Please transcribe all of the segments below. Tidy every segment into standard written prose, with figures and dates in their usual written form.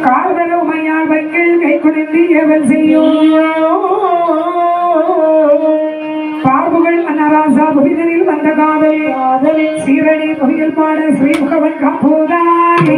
கார்வரமையால் வைகள் கை குடிந்து ஏவல் செய்யும் பார்வுகள் அன்னராசா புவிதனில் வந்த காதல் சீரணி புயல் பாட ஸ்ரீமுகவன் காப்போதாய்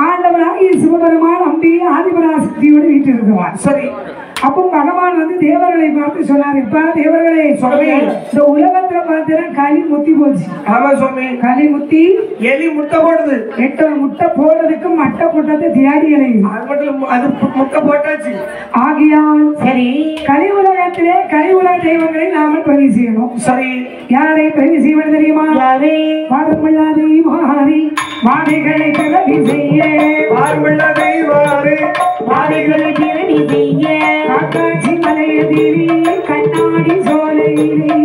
ஆண்டவனாகிய சிவபெருமான் அம்பி ஆதிபராசக்தியோடு வீட்டிருக்கிறார். சரி, அப்போ பகவான் வந்து தேவர்களை பார்த்து சொன்னார், இப்ப தேவர்களே சுவாமி இந்த உலகத்துல பார்த்தா களி முத்தி போச்சு. ஆமா சுவாமி, களி முத்தி எலி முட்டை போடுது. 8 முட்டை போடுறதுக்கு மட்டை கூட்டத்தை தேடி அலையுது. அது முட்டை போட்டாச்சு. ஆகியால் சரி கலி உலகத்திலே கலி உலக தெய்வங்களை நாம பதிவு செய்யணும். சரி, யாரை பதிவு செய்வது தெரியுமா? யாரே? வாருமில்லாதை மாறி வாடைகளை பிறவி செய்ய, வாருமில்லாதை மாறி வாடைகளை பிறவி செய்ய, காக்காட்சி மலையதிலே கண்ணாடி சோலையிலே,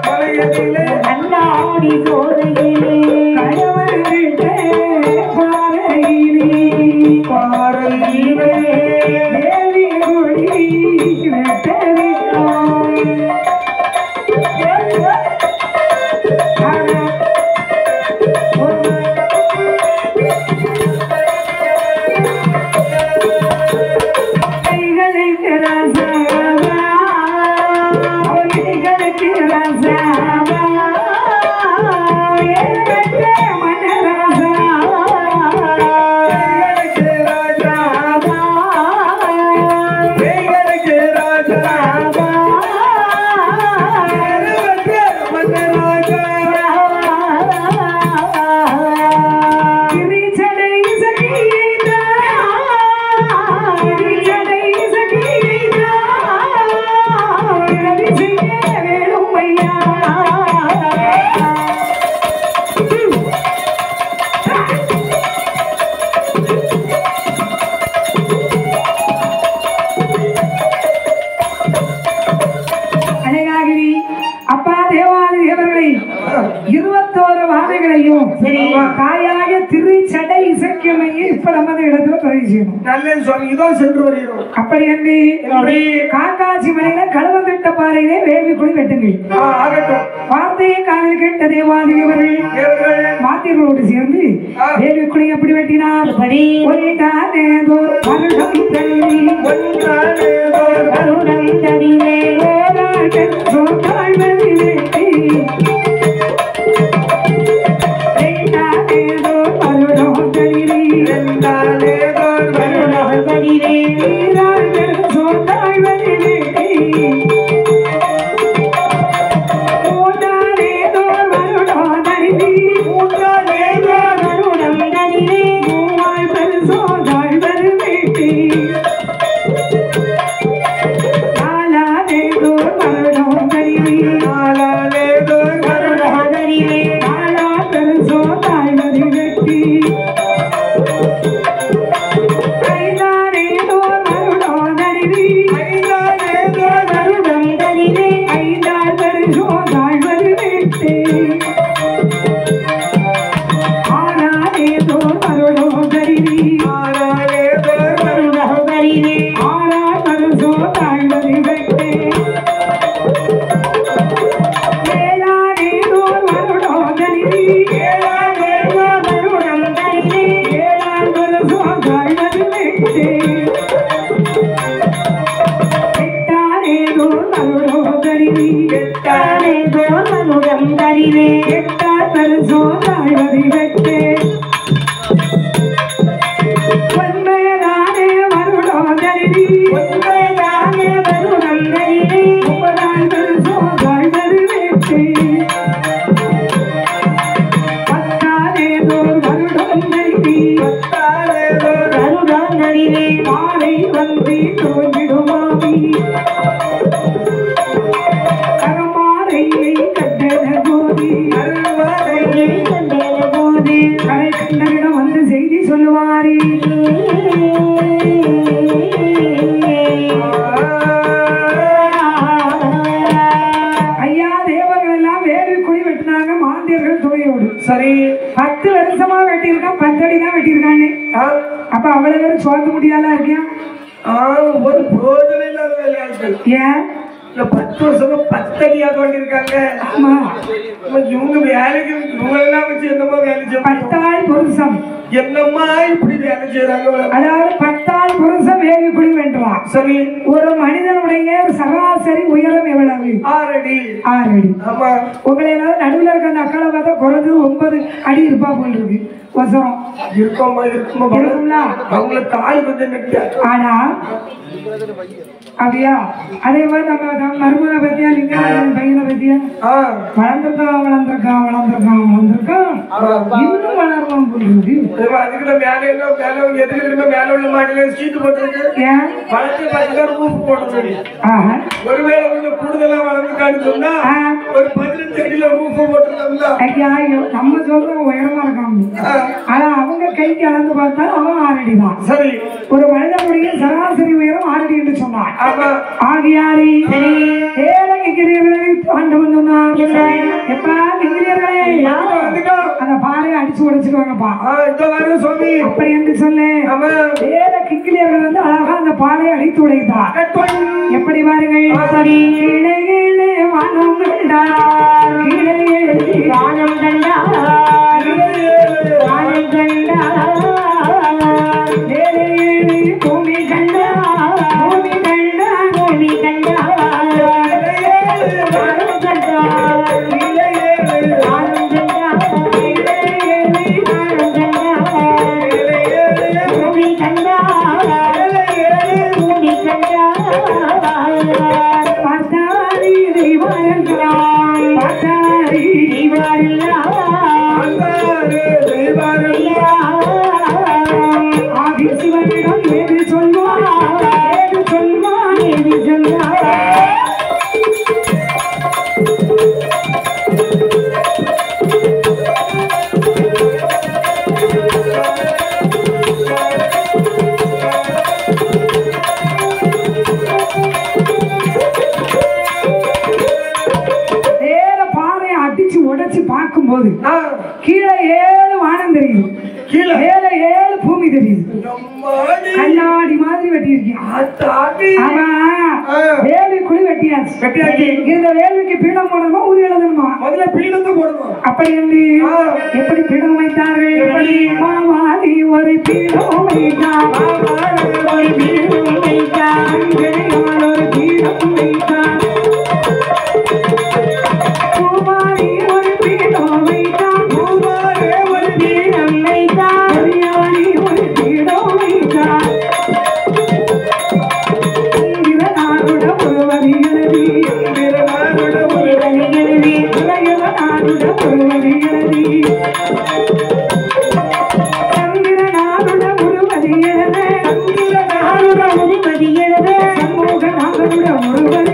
மலையதிலே கண்ணாடி சோலையிலே, கணவர்கிட்ட பாறையிலே பாறையிலே தேவி ஒளி வெட்டவிட்டோம். காயாக திருச்சடை இசைக்கமையை இப்ப நமது இடத்துல பதிவு செய்யணும். நல்ல சுவாமி, இதோ சென்று வருகிறோம். அப்படி என்று காக்காட்சி மலையில கழுவந்திட்ட பாறையிலே வேள்வி குழி வெட்டுங்கள். வார்த்தையை காலில் கேட்ட தேவாதிகள் மாத்திரோடு சேர்ந்து வேள்வி குழி எப்படி வெட்டினார்? Thank you. சரி 10 வருஷமா வெட்டியிருக்கான் 10 அடி தான் வெட்டியிருக்கானே அப்ப அவ்வளவு பேரும் சோர்ந்து முடியாத இருக்கியா ஒரு பிரோஜனம் இல்லாத வேலையாட்கள் ஏன் 10 வருஷமா 10 அடியா கொண்டிருக்காங்க ஆமா இவங்க வேலைக்கு இவங்க எல்லாம் வச்சு என்னமா வேலை செய்ய 10 ஆள் புருஷம் என்னம்மா இப்படி வேலை செய்யறாங்க அதாவது 10 ஆள் புருஷம் வேலை குழி வென்றான் சரி ஒரு மனிதனுடைய சராசரி உயரம் எவ்வளவு 6 அடி 6 அடி ஆமா உங்களை ஏதாவது நடுவில் இருக்க அந்த அக்கால பார்த்தா குறைஞ்சது 9 அடி இருப்பா போல் இருக்கு வசரம் இருக்குமா இருக்கும்ல அவங்களுக்கு கால் கொஞ்சம் நெட்டியா ஆனா அப்படியா அதே மாதிரி நம்ம மருமனை பத்தியா லிங்கராஜன் பையனை பத்தியா வளர்ந்துருக்கான் இன்னும் வளருவான் போயிருக்கு அதுக்குள்ள மேல எதுக்கு மேல உள்ள மாடியில சீட்டு போட்டுருக்கு வளர்த்து பார்த்தா ரூஃப் போட்டுருக்கு ஒருவேளை கொஞ்சம் கூடுதலா வளர்ந்துக்கான்னு சொன்னா ஒரு 15 அடியில ரூஃப் போட்டுருந்தோம்ல நம்ம சொல்றோம் உயரமா இருக்காங்க ஆனா அவங்க கைக்கு அளந்து பார்த்தா அவன் 6 அடி தான் சரி ஒரு மனிதனுடைய சராசரி உயரம் 6 அடி என்று சொன்னார் ஆகியாரி ஆண்டவன் சொன்னார் எப்பா கிங்கிரியர்களே அந்த பாறையை அடிச்சு உடைச்சிருவாங்கப்பா அப்படி என்று சொல்லு வேற கிங்கிரியர்கள் வந்து அழகா அந்த பாறையை அடித்து உடைத்தார் எப்படி பாருங்கள் கீழே கீழே வானம் கண்டார் கீழே வானம் கண்டார் வானம் கண்டார் பூமி கண்டார் பூமி கண்டார் பூமி கண்டார் வானம் கண்டார் கீழே வானம் கண்டார் பூமி கண்டார் பூமி கண்டார் பார்த்தாரி தெய்வாரங்களாம் பார்த்தாரி ஆதி சிவனிடம் ஏது சொல்வார் ஏது சொல்வார் ஏது சொல்வார் பார்க்கும்போது கீழே 7 வானம் தெரியுது கீழே 7 பூமி தெரியுது கண்ணாடி மாதிரி வெட்டியிருக்கேன் ஆமா வேலி குழி வெட்டியாச்சு இந்த வேலிக்கு பீடம் போடணுமா உரி எழுதணுமா முதல்ல பீடத்தை போடணும் அப்படி என்று எப்படி பீடம் வைத்தார்கள் மாமாதி ஒரு பீடம் வைத்தார் ஒரு பீடம் வைத்தார் ஒரு பீடம் வைத்தார் சமூக நாகருட ஒருவர்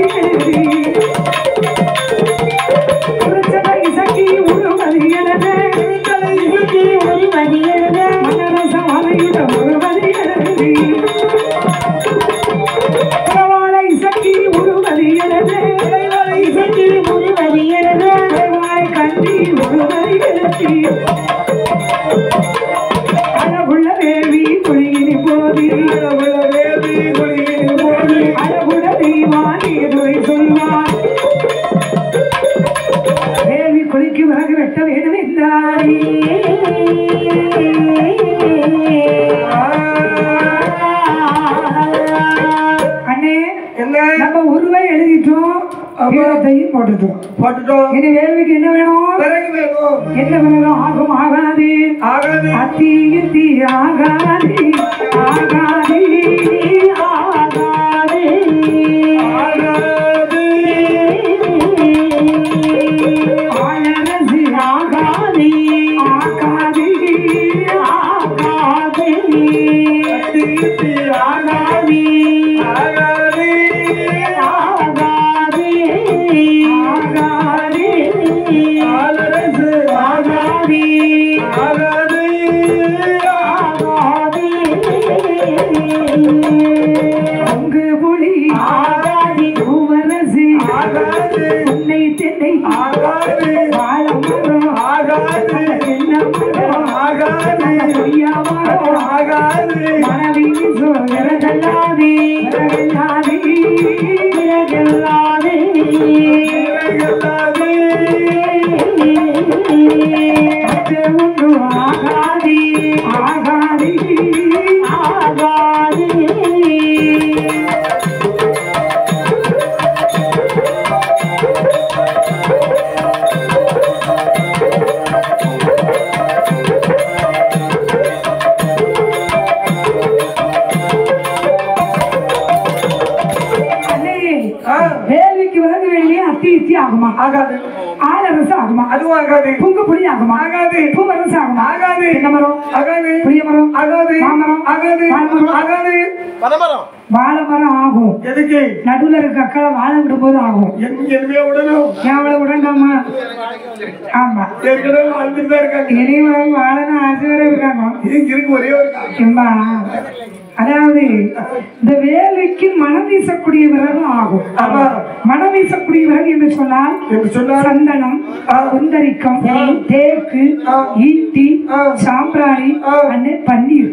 பீடத்தையும் போட்டுட்டோம். இனி வேள்விக்கு என்ன வேணும்? என்ன வேணும்? ஆகும் ஆகாது அத்தி இத்தி ஆகாது ஆகாது ஆகாது ஆளரசு ஆகாது ஆகாது ஆகாது அத்தி இத்தி ஆகாது ஆகாது ஆகாது ஆகாது ஆளரசு ஆகாது ஆகாது ஆகாது அங்கு புலி ஆகாது பூவரசு ஆகாது உன்னை தென்னை ஆகாது வாழமரம் ஆகாது என்ன மரம் ஆகாது பொய்யாமரம் ஆகாது மனதில் விரகல்லாது விரகல்லாது விரகல்லாது விரகல்லாது ஒன்று ஆகாது ஆகாது ஆகாது வேள்விக்கு விறகு வேலையே அத்தி இத்தி ஆகுமா? ஆகாது. ஆளரசு ஆகுமா? அதுவும் ஆகாது. புங்கு புளி ஆகுமா? ஆகாது. பூவரசு ஆகுமா? ஆகாது. என்ன மரம்? ஆகாது. புளிய மரம்? ஆகாது. மாமரம்? ஆகாது. வாழைமரம்? ஆகாது. பனமரம்? வாழைமரம் ஆகும். எதுக்கு? நடுவுல இருக்க அக்களை வாழை விடும் போது ஆகும். எதுவுமே விடணும். எவ்வளவு விடண்டாமா? ஆமா. ஏற்கனவே வாழ்ந்துட்டு தான் இருக்காங்க. இனியும் வாழணும் ஆசை வர இருக்காங்க. இருக்கு ஒரே ஒரு அதாவது இந்த வேலைக்கு மனம் வீசக்கூடிய விறகு ஆகும். மனம் வீசக்கூடிய விறகு என்று சொன்னால் சந்தனம், குந்தரிக்கம், தேக்கு, ஈட்டி, சாம்பிராணி, பன்னீர்.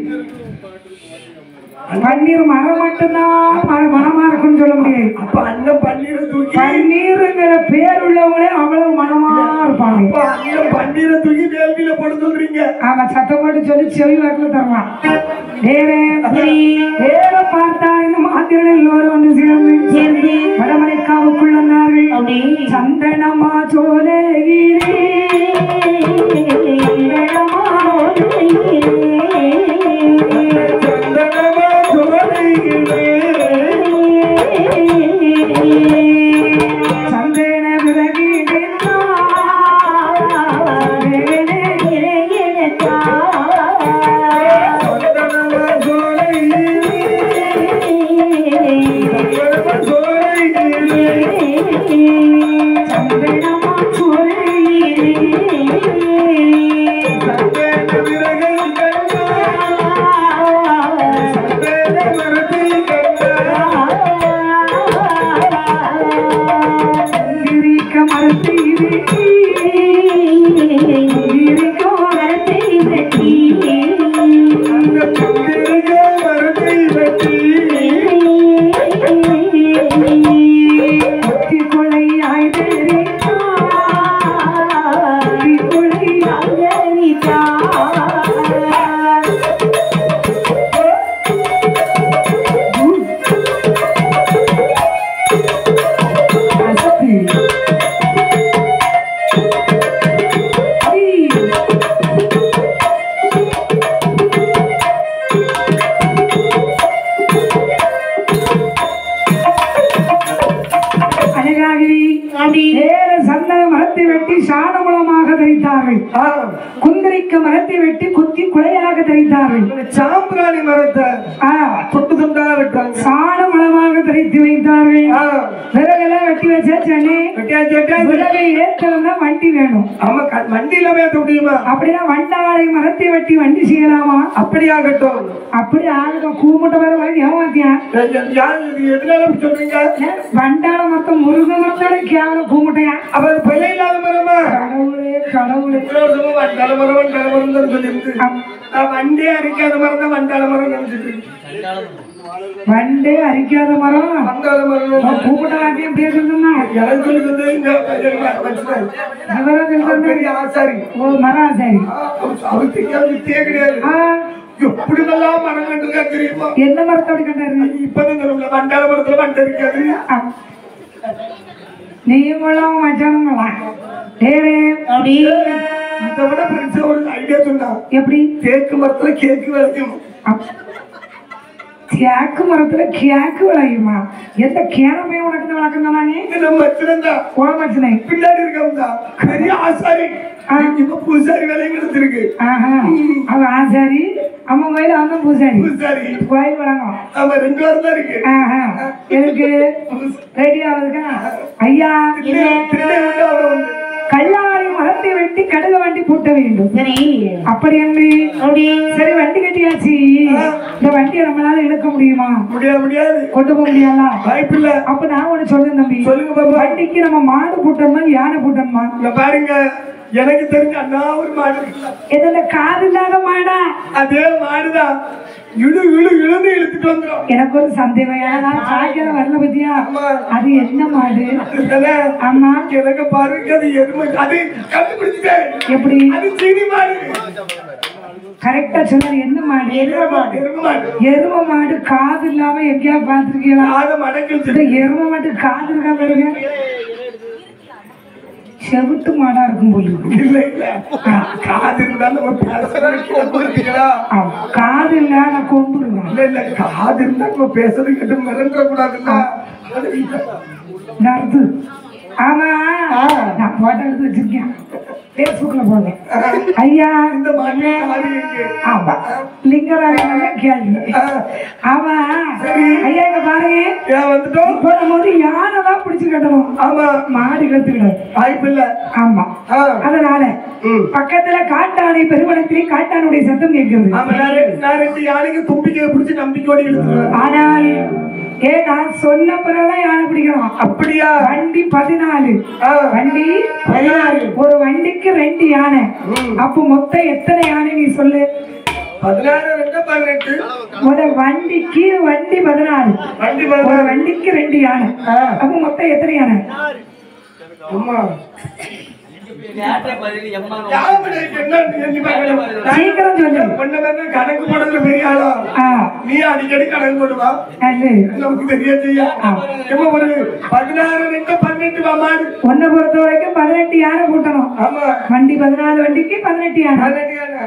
பன்னீர் மரம் மட்டும்தான் மனமா இருக்குன்னு சொல்ல முடியாது. அப்ப அந்த பன்னீருங்கிற பேர் உள்ளவங்களே அவ்வளவு மனமா இருப்பாங்க. பன்னீரை தூக்கி வேள்வியில போட சொல்றீங்க. ஆமா, சத்தம் போட்டு சொல்லி செவி வாக்குல தருவான். வேற பார்த்தா இந்த மாத்திரை எல்லோரும் ஒன்று சேர்ந்து வடமலைக்காவுக்குள் வந்தார்கள். சந்தனமா சோலையிலே சந்தன விறகு குந்தரிக்க மரத்தை வெட்டி குத்தி குலையாக தரித்தார்கள். சாம்பிராணி மரத்தை தொட்டு தொண்டா வெட்டாங்க. சாண மலமாக தரித்து வைத்தார்கள். விறகெல்லாம் வெட்டி வச்சா சென்னை விறகை ஏற்றம்னா வண்டி வேணும். ஆமா, வண்டியில ஏற்ற முடியுமா? அப்படின்னா வண்டாளை மரத்தை வெட்டி வண்டி செய்யலாமா? அப்படி ஆகட்டும். அப்படி ஆகட்டும். கூமுட்டை வர மாதிரி ஏமாத்தியா? எதுனால சொல்றீங்க? வண்டாள மரத்தம் முருக மரத்தோட கேவலம் கூமுட்டையா? அப்ப பிள்ளை இல்லாத மரமா? கடவுளே கடவுளே, வண்டாள மரம் வண்டாள மரம் தான் சொல்லியிருக்கு. வண்டே அரிக்காத மரம் தான் வண்டாள மரம் நினைச்சிட்டு. வண்டே அரிக்காத மரம் வண்டாள மரம் கூமுட்டை வாக்கியம் பேசுறதுன்னா எனக்கு சொல்லி வந்து இங்க ஆசாரி. ஓ, மர ஆசாரி. அவருக்கு கிடையாது. எப்படி நல்லா மரம் கண்டுருக்கா தெரியுமா? என்ன மரத்தை அப்படி கண்டாரு? இப்பதான் வண்டாள மரத்துல வண்டை இருக்காது. நீங்களும் மச்சானுங்களா அப்படி இதை விட பெருசா ஒரு ஐடியா சொன்னா எப்படி தேக்கு மரத்துல கேக்கு விளையும் தேக்கு மரத்துல கேக்கு விளையுமா எந்த கேனமே உனக்கு வளர்க்கணும் நானே நம்ம மச்சனந்தா மச்சனை பின்னாடி இருக்கா பெரிய ஆசாரி இப்ப பூசாரி வேலையும் எடுத்திருக்கு அவன் ஆசாரி அம்மா கோயில் அவன் பூசாரி பூசாரி கோயில் வழங்கும் ஆமா 2 வாரம் தான் இருக்கு எனக்கு ரெடி ஆகுதுக்கா ஐயா கல்லாரி மரத்தை வெட்டி கடுக வண்டி பூட்ட வேண்டும் சரி அப்படி என்று சரி வண்டி கட்டியாச்சு இந்த வண்டியை நம்மளால இழுக்க முடியுமா முடியாது கொண்டு போக முடியாதா வாய்ப்பு இல்ல அப்ப நான் ஒண்ணு சொல்றேன் தம்பி சொல்லுங்க பாப்பா வண்டிக்கு நம்ம மாடு பூட்டணுமா யானை பூட்டணுமா பாருங்க எனக்கு தெரிஞ்ச அண்ணா ஒரு மாடு எதுல காது இல்லாத மாடா அதே மாடுதான் இழுந்து இழுத்துட்டு வந்துடும் எனக்கு ஒரு சந்தேகம் சாய்க்கிற வரல பத்தியா அது என்ன மாடு ஆமா எனக்கு பாருங்க அது எருமை அது கண்டுபிடிச்சிட்டேன் எப்படி அது சீனி மாடு கரெக்டா சொன்னாரு என்ன மாடு எரும மாடு காது இல்லாம எங்கேயா பாத்துருக்கீங்களா எரும மாடு காது இருக்கா பாருங்க செவிட்டு மாடா இருக்கும் போது காது இருந்தாலும் காது இல்ல நான் கொண்டுருவேன் இல்ல காது இருந்தா நம்ம பேசுறது கேட்டு மிரண்ட கூடாதுன்னா ஆமா நான் போட்டோ எடுத்து வச்சிருக்கேன் பேஸ்புக்ல போடுறேன் ஐயா இந்த மாதிரி ஆமா லிங்கராஜன் கேள்வி ஆமா ஐயா இங்க பாருங்க வந்துட்டோம் போடும்போது யாரெல்லாம் பிடிச்சு கட்டணும் ஆமா மாடு கத்துக்கிடும் வாய்ப்பு இல்ல ஆமா அதனால பக்கத்துல காட்டானை பெருமணத்திலே காட்டானுடைய சத்தம் கேட்கிறது நான் 2 யானைக்கு தும்பிக்கை பிடிச்சி நம்பிக்கையோடு இழுத்துருவேன் ஆனால் நான் சொன்ன பிறகுதான் யானை பிடிக்கணும் அப்படியா வண்டி 14 வண்டி 16 ஒரு வண்டிக்கு 2 யானை அப்ப மொத்தம் எத்தனை யானை நீ சொல்லு 16 18 ஒரு வண்டிக்கு வண்டி 16 ஒரு வண்டிக்கு 2 யானை அப்ப மொத்தம் எத்தனை யானை அம்மா சீக்கிரம் சொல்லு கணக்கு போடுறது பெரிய ஆளா நீ அடிக்கடி கணக்கு போடுவா நமக்கு தெரிய ஒரு 16 2 18 மாடு ஒன்ன பொறுத்த வரைக்கும் 18 யானை கூட்டணும் வண்டி 14 வண்டிக்கு 18 யானை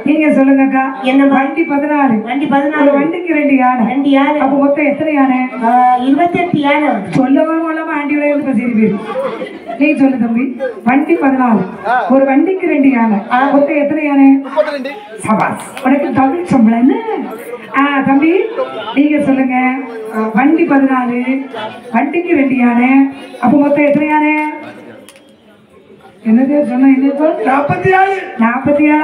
நீங்க சொல்லுங்கக்கா என்ன வண்டி 14 வண்டிக்கு 2 யானை அப்ப மொத்தம் எத்தனை யானை 28 யானை சொல்லவும் மூலமா ஆண்டியோட இருந்து பேசி நீ சொல்லு தம்பி வண்டி 14 ஒரு வண்டிக்கு 2 யானை மொத்தம் எத்தனை யானை 32 சபாஸ் உனக்கு தமிழ் சம்பளம் என்ன தம்பி நீங்க சொல்லுங்க வண்டி 14 வண்டிக்கு 2 யானை அப்ப மொத்தம் எத்தனை யானை என்னது சொன்ன என்ன 47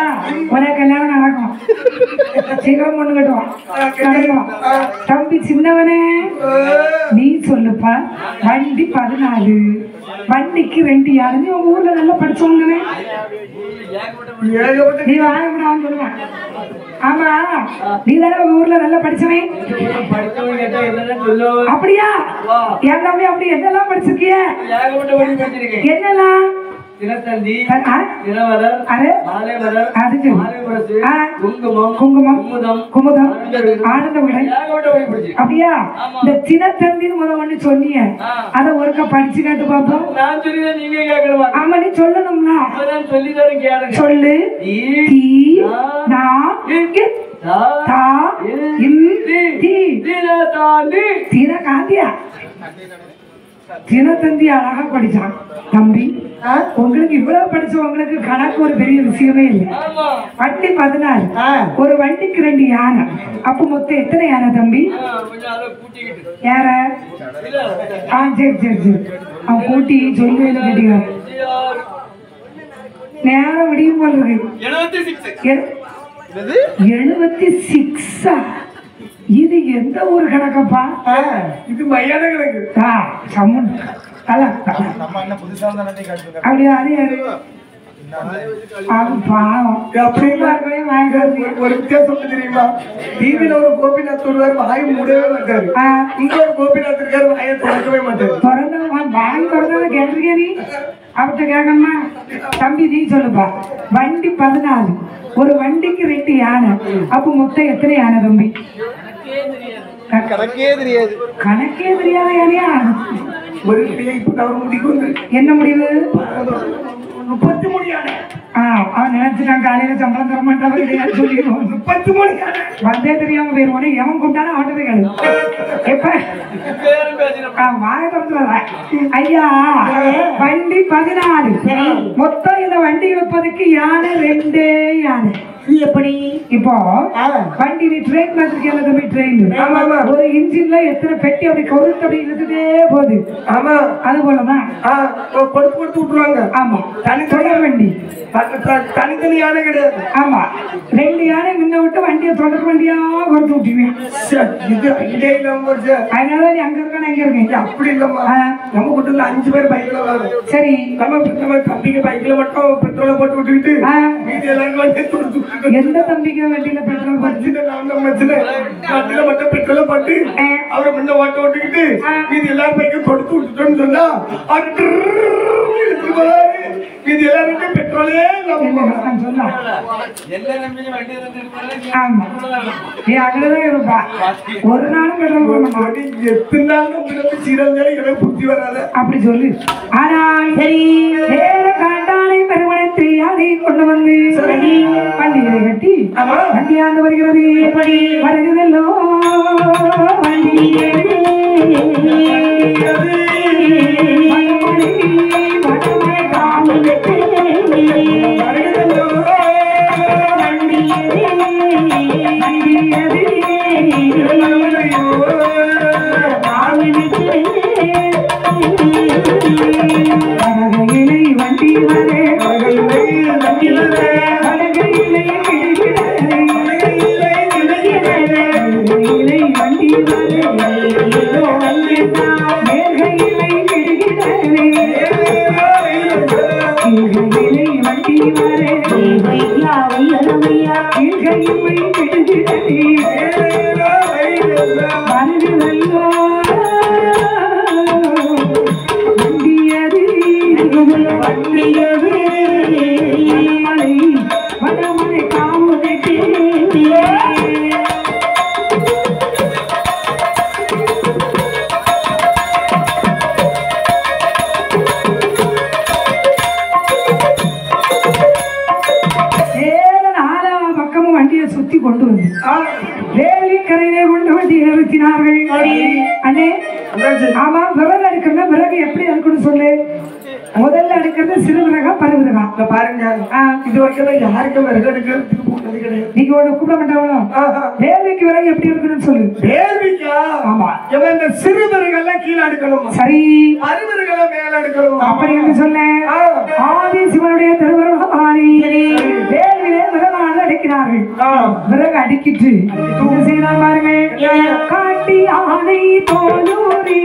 உனக்கு கல்யாணம் நடக்கும் சீக்கிரம் பொண்ணு கட்டுவோம் தம்பி சின்னவனே நீ சொல்லுப்பா வண்டி 14 வண்டிக்கு 2 யானை நீ உங்க ஊர்ல நல்லா படிச்சவங்கனே நீ வாங்கணும் சொல்லுவேன் ஆமா நீ தானே உங்க ஊர்ல நல்லா படிச்சவன் அப்படியா என் தம்பி அப்படி என்னெல்லாம் படிச்சிருக்கிய என்னெல்லாம் குமுதம் ஆனந்த விடை அப்படியா இந்த தினத்தந்தின்னு ஒண்ணு சொன்னீங்க அத ஒருக்க படிச்சு கேட்டு பாப்போம் ஆமா நீ சொல்லணும்னா சொல்லு காந்தியா தினத்தந்தி அழகா படிச்சான் தம்பி உங்களுக்கு இவ்வளவு படிச்சவங்களுக்கு கணக்கு ஒரு பெரிய விஷயமே இல்லை வண்டி 14 ஒரு வண்டிக்கு 2 யானை அப்ப மொத்தம் எத்தனை யானை தம்பி யார சரி அவன் கூட்டி சொல்லி கேட்டீங்க நேரம் விடியும் போல இருக்கு 76 இது எந்த ஊர் கணக்கப்பா இது மையான கணக்கு அப்படியா அது யாரு ஒரு வித்தியாசம் தெரியுமா டிவில ஒரு கோபிநாத் வருவார் வாய் மூடவே மாட்டாரு இங்க ஒரு கோபிநாத் இருக்காரு வாயை திறக்கவே மாட்டாரு வாய் திறந்தா கேட்டிருக்கியா நீ அவர்கிட்ட கேட்கணுமா தம்பி நீ சொல்லுப்பா வண்டி 14 ஒரு வண்டிக்கு 2 யானை அப்ப மொத்தம் எத்தனை யானை தம்பி கணக்கே தெரியாது யானையா ஒரு இப்ப அவர் முடிக்கு வந்து என்ன முடிவு 30 மணியான அவன் நினைச்சுட்டான் காலையில சம்பளம் தர மாட்டான் சொல்லிடுவோம் 30 மணியான வந்தே தெரியாம போயிருவோனே எவன் கூப்பிட்டாலும் அவன் போய் கேளு எப்ப வாய திறந்துடாத ஐயா வண்டி 14 மொத்தம் இந்த வண்டி வைப்பதுக்கு யானை 2 யானை எப்படி இப்போ வண்டி நீ ட்ரெயின் பார்த்துருக்கேன் தம்பி ட்ரெயின் ஒரு இன்ஜின்ல எத்தனை பெட்டி அப்படி கவுத்து அப்படி இழுத்துட்டே போகுது ஆமா அது போலதான் கொடுத்து கொடுத்து விட்டுருவாங்க ஆமா தனித்தொடர் வண்டி தனித்தனி யானை கிடையாது ஆமா 2 யானை முன்ன விட்டு வண்டியை தொடர் வண்டியா கொடுத்து விட்டுருவேன் இது ஐடியா இல்லாம போச்சு அதனால நீ அங்க இருக்கான எங்க இருக்கீங்க அப்படி இல்லம்மா நம்ம கூட்டத்துல 5 பேர் பைக்ல வரோம் சரி நம்ம தம்பிக்கு பைக்ல மட்டும் பெட்ரோலை போட்டு விட்டுக்கிட்டு மீதி எல்லாரும் வந்து கொடுத்து எந்த தம்பிக்கு வண்டியில பெட்ரோல் போட்டு வண்டியில மட்டும் பெட்ரோலை போட்டு அவரை முன்ன ஓட்ட ஓட்டிக்கிட்டு மீதி எல்லாரும் பைக்கும் கொடுத்து விட்டுட்டோம்னு சொன்னா மீதி எல்லாருக்கும் பெட்ரோலே சொன்னா ஆமா நீ அங்கதான் இருப்பா ஒரு நாளும் பெட்ரோல் போட மாட்டேன் எத்தனை நாள் சீரந்தாலும் எனக்கு புத்தி வராத அப்படி சொல்லு ஆனால் சரி வேற காண்டானை பெருமணத்தை அதை கொண்டு வந்து வண்டியை கட்டி வண்டியாண்டு வருகிறது எப்படி வருகிறதோ வண்டியே வண்டி வரே சுத்தி கொண்டு வந்து வேலிக்கரையிலே கொண்டு வந்து நிறுத்தினார்கள். அண்ணே ஆமா, விறகு அடுக்கணும். விறகு எப்படி அடுக்கணும் சொல்லு. முதல்ல அடுக்கிறது சிறு விறகா பரு விறகா பாருங்க. இது வரைக்கும் யாருக்கும் விறகு அடுக்கிறதுக்கு போனது கிடையாது. நீங்க ஒண்ணு கூப்பிட மாட்டாங்களோ? வேலிக்கு விறகு எப்படி எடுக்கணும்னு சொல்லு. வேலிக்கா? ஆமா. இந்த சிறு விறகெல்லாம் கீழே அடுக்கணும். சரி. பரு விறகெல்லாம் மேல அடுக்கணும். அப்படி என்று சொல்ல ஆதி சிவனுடைய திருவருள் ஆதி வேலிலே விறகாக அடுக்கிறார்கள். விறகு அடுக்கிட்டு என்ன செய்யலாம் பாருங்க. காட்டி ஆனை தோலூரி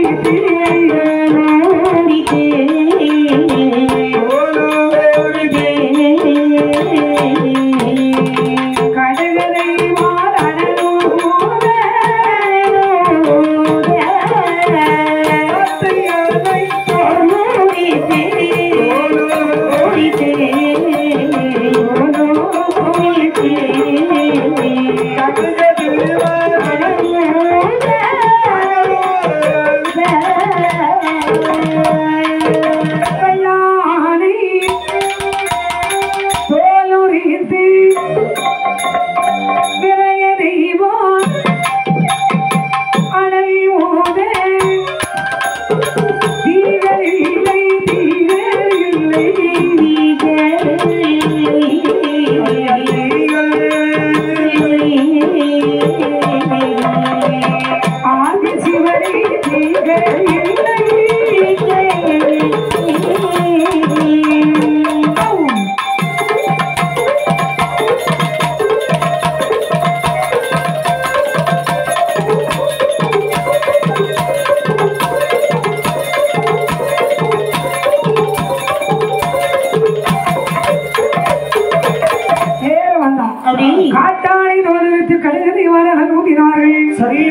காட்டானை தோலுரித்து கழுகதை வார அனுமதினார்கள். சரி.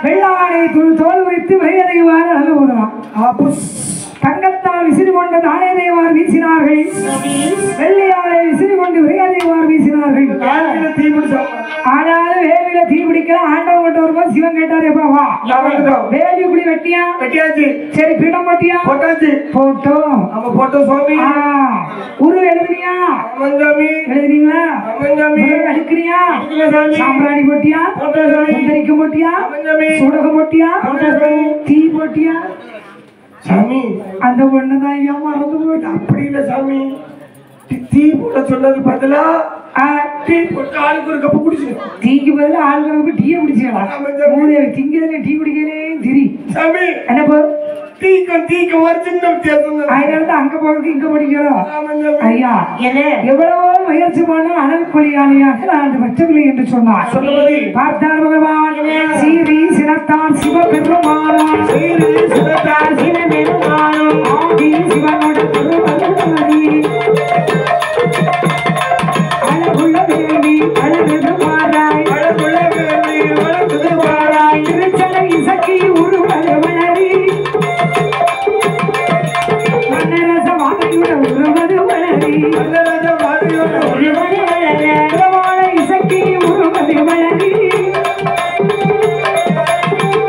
வெள்ளானை தோல் உரித்து வயதை வார அனுமதினார். தங்கத்தால் விசிறி கொண்டு தானே தேவார் வீசினார்கள். வெள்ளையாரை விசிறி கொண்டு விரையதைவார் வீசினார்கள். சொன்னார்கள். ஆனாலும் வேலியில தீ பிடிக்கல. ஆண்டவன் கொண்டு வரும்போது சிவன் கேட்டாரு, எப்பா வேலி இப்படி வெட்டியா? வெட்டியாச்சு. சரி பிடம் போட்டியா? போட்டாச்சு. போட்டோம். அப்ப போட்டோம் சுவாமி. உரு எழுதுனியா? எழுதுனீங்களா? அடிக்கிறியா? சாம்பிராணி போட்டியா? சுந்தரிக்கம் போட்டியா? சுடகம் போட்டியா? தீ போட்டியா? சாமி அந்த பொண்ணுதான் ஐயா மறந்து போயிட்டு. அப்படி இல்லை சாமி, தீ போட சொன்னது பதிலா டீ போட்டு ஆளுக்கு ஒரு கப்பு குடிச்சுக்கணும். டீக்கு பதிலா ஆளுக்கு ஒரு கப்பு டீயை குடிச்சுக்கலாம். திங்கிறதுல டீ குடிக்கிறே திரி சாமி. என்ன போ தீக்கு ஒரு சின்ன வித்தியாசம். அதனால அங்க போறதுக்கு இங்க படிக்கிறோம். ஐயா எவ்வளவோ முயற்சி பண்ண அனல் கொலியாளியாக நான் அந்த பச்சைக்கிளி என்று சொன்னார். பார்த்தார் பகவான் சீரி சினத்தார் சிவபெருமானோ. சீரி சினத்தார் சிவபெருமானோ ஆதி சிவனோட திருவள்ளி அழகுள்ள வேண்டி அழகு மாறாய். அழகுள்ள வேண்டி அழகு மாறாய். திருச்சலை இசக்கி உருவல் வளரி மன்னரச வாதையுட உருவது வளரி. மன்னரச வாதையுட உருவது வளர பிரமாண இசக்கி உருவது வளரி.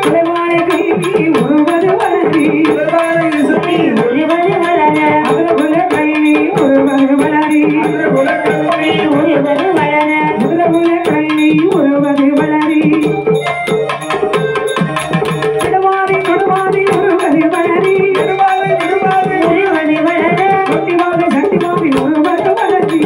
பிரமாண கைவி உருவது வளரி. பிரமாண இசக்கி உருவது வளர அகரகுல கைவி உருவது வளரி. அகரகுல கைவி உருவது வளர அகரகுல கைவி உருவது வளரி. விடுவாதி கொடுவாதி உருவது வளரி. விடுவாதி விடுவாதி உருவது வளர கொட்டிவாதி சட்டிவாதி உருவது வளரி.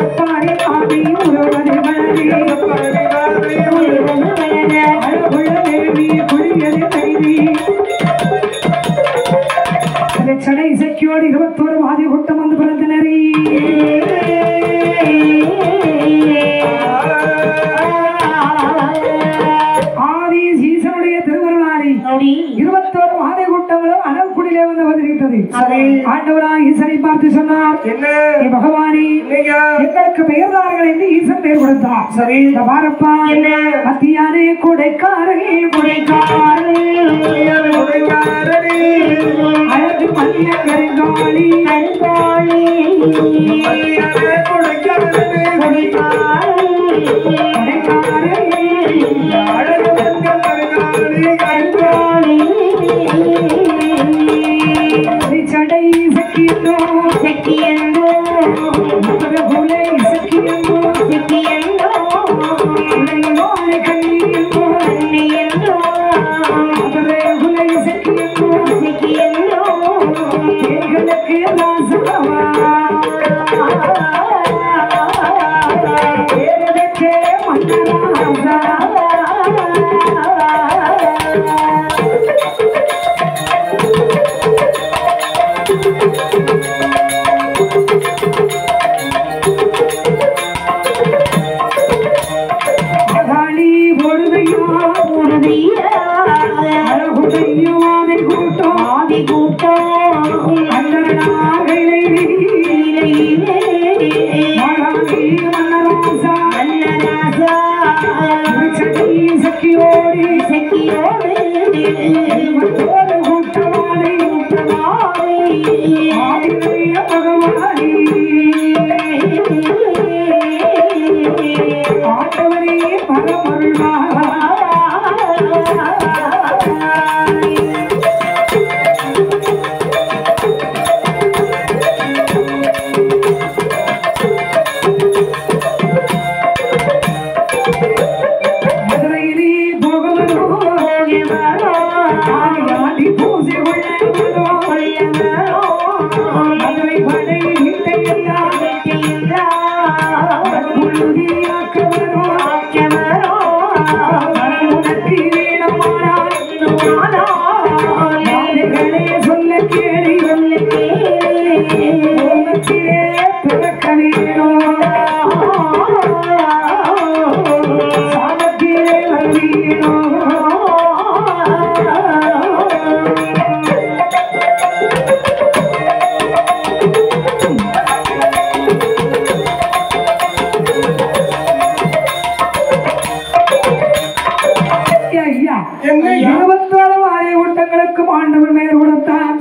அப்பாடி ஆதி உருவது வளரி. அப்பாடி ஆதி உருவது வளர அழகுள்ள தேவி குடியது கைவி. சடை இசைக்கியோடு 21 ஆதி கூட்டம் வந்து பிறந்தனரி. ஆதி சீசனுடைய திருவருளாரி 21 ஆதி கூட்டங்களும் அனல்குடியிலே வந்து அவதரித்தது. ஆண்டவராய் ஈசனை பார்த்து சொன்னார், பகவானி எங்களுக்கு பெயர்தார்கள் என்று ஈசன் பெயர் கொடுத்தார். சரி பாரப்பா மத்தியாரே கொடைக்காரே கொடைக்காரே அழகு மல்லிய கருங்காளி கருங்காளி கொடைக்காரே கொடைக்காரே அழகு மல்லிய கருங்காளி கருங்காளி சடை சக்கியந்தோ சக்கியந்தோ மகபுலை சக்கியந்தோ சக்கியந்தோ உலகோ கண்ணியந்தோ கண்ணியந்தோ மகபுலை சக்கியந்தோ சக்கியந்தோ தேர்களுக்கு ராசவா தேவதே மன்னராசா. அகாளி பொழுதையா பொழுதையா அழகுதையோ ஆதி கூட்டம் ஆதி கூட்டம் அந்தரனாகையிலே மகாளி மன்னராசா மன்னராசா சக்தி சக்தியோடி சக்தியோடி மற்றொரு கூட்டமாலை கூட்டமாலை ஆதிதைய பகவானி ஆண்டவரே பரமருள்வாய்.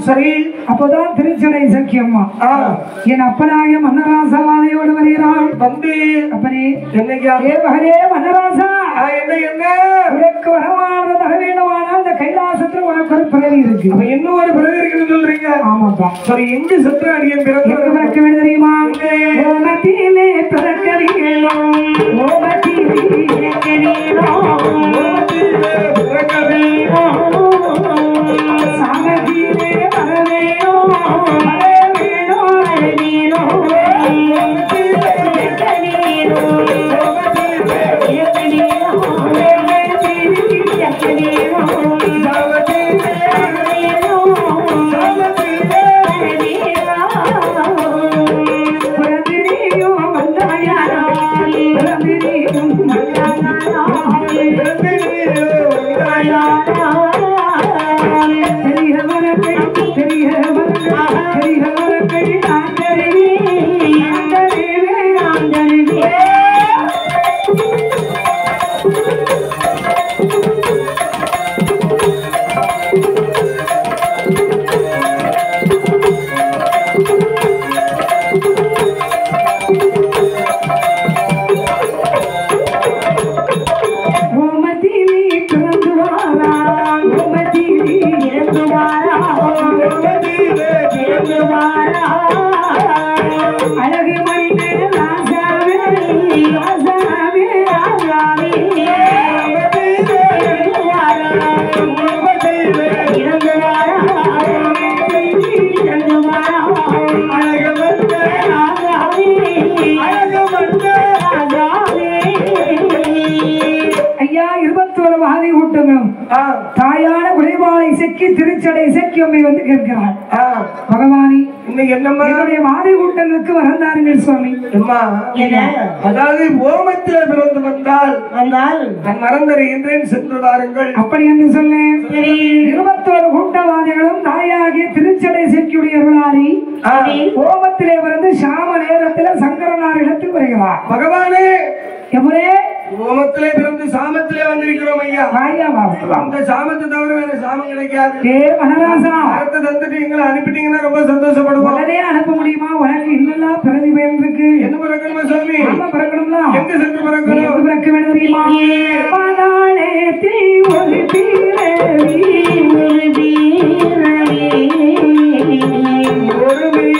சரி. அப்போதான் திருச்சடை சக்கியம்மா என் அப்பனாகிய மன்னராசாவாதையோடு வருகிறான். வந்து அப்பனே என்னையா மகனே மன்னராசா, என்ன உனக்கு வரமான தர வேண்டுமானால் இந்த கைலாசத்துல உனக்கு ஒரு பிறவி இருக்கு. இன்னும் ஒரு பிறகு இருக்குன்னு சொல்றீங்க? ஆமாப்பா. சரி, எங்கு சென்று அடியன் பிறகு பிறக்க வேண்டும் தெரியுமா? ஓமத்திலே பிறக்க வேணும், ஓமத்திலே பிறக்க வேணும், சாமத்திலே வர வேணும், வர வேணும், தாயான உழைவாளை இசைக்கு திருச்சடை இசைக்கியம்மை வந்து கேட்கிறார். பகவானி, என்னுடைய வாதை கூட்டங்களுக்கு வரந்தாருங்கள் சுவாமி. அதாவது ஓமத்தில பிறந்து வந்தால் நான் மறந்தறிகின்றேன், சென்று வாருங்கள் அப்படி என்று சொன்னேன். 21 கூட்டவாதிகளும் தாயாகிய திருச்சடை இசைக்குடையவர்களாரி ஓமத்திலே பிறந்து சாம நேரத்தில் சங்கரனார் இடத்தில் வருகிறார். பகவானே, எவரே ஓமத்திலே பிறந்து சாமத்திலே வந்திருக்கிறோம் ஐயா. அந்த சாமத்தை தவிர வேற சாமம் கிடைக்காது. மனராசா, அர்த்தம் தந்துட்டு எங்களை அனுப்பிட்டீங்கன்னா ரொம்ப சந்தோஷப்படுவோம். உடனே அனுப்ப முடியுமா? உனக்கு இன்னெல்லாம் பிறவி பயன் இருக்கு. என்ன பிறக்கணுமா சாமி? பிறக்கணும்னா எங்க சென்று பிறக்கணும்? பிறக்க வேண்டும் தெரியுமா? ஒரு பீரவி, ஒரு பீரவி, ஒரு பீரவி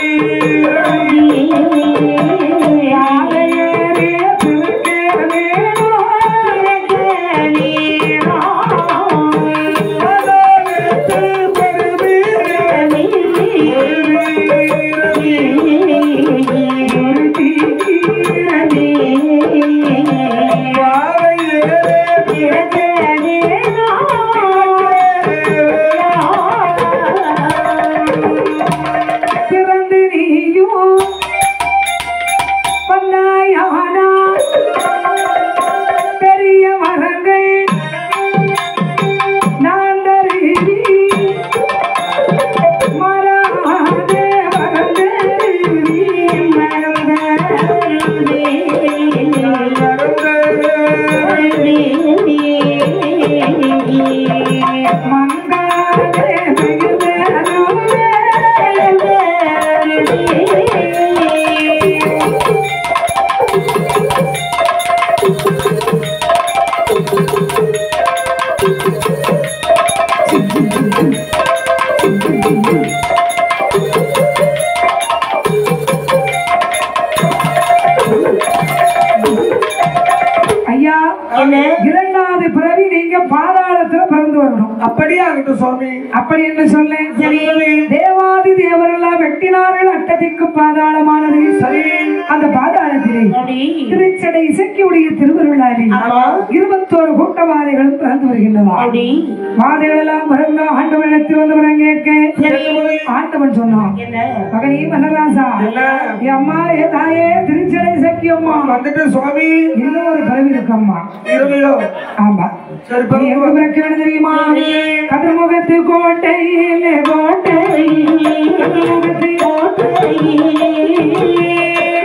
இரண்டாவது பிறவி நீங்க பாதாளத்துல பிறந்து வரணும். அப்படியே ஆகட்டும் சுவாமி. அப்படி என்று சொன்னேன். தேவாதி தேவரெல்லாம் வெட்டினார்கள். அட்டதிக்கு பாதாளமானது. சரி, அந்த பாதாளத்திலே திருச்சடை இசைக்குடைய திருவருளாலே 21 கூட்டவாதிகளும் பிறந்து வருகின்றன. வாதைகள் எல்லாம் பிறந்த ஆண்டவனிடத்தில் வந்து வர கேட்க ஆண்டவன் சொன்னான், மகனே மன்னராசா, என் அம்மா என் தாயே திருச்சடை இசைக்கியம்மா வந்துட்டு சுவாமி இன்னும் ஒரு பிறவி இருக்கம்மா. ஆமா, எங்க பிறக்க வேண்டும் தெரியுமா? கதிர்முகத்து கோட்டையிலே கோட்டை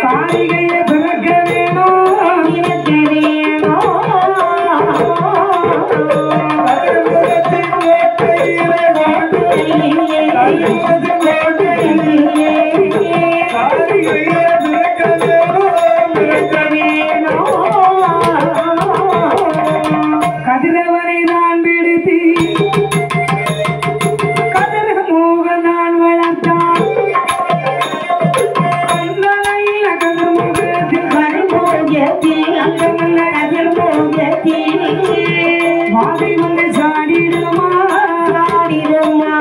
காரிகையை பிறக்க வேணும், கதிர்முகத்து கோட்டையிலே கோட்டை கதிரவனை நான் விடுத்து கதிர மோக நான் வளர்த்தான் கதிர் முகத்தில் கருமோகத்தில் அங்கமல்ல கதிர் மோகத்தில் வாதை வந்து சாடிடுமா சாடிடுமா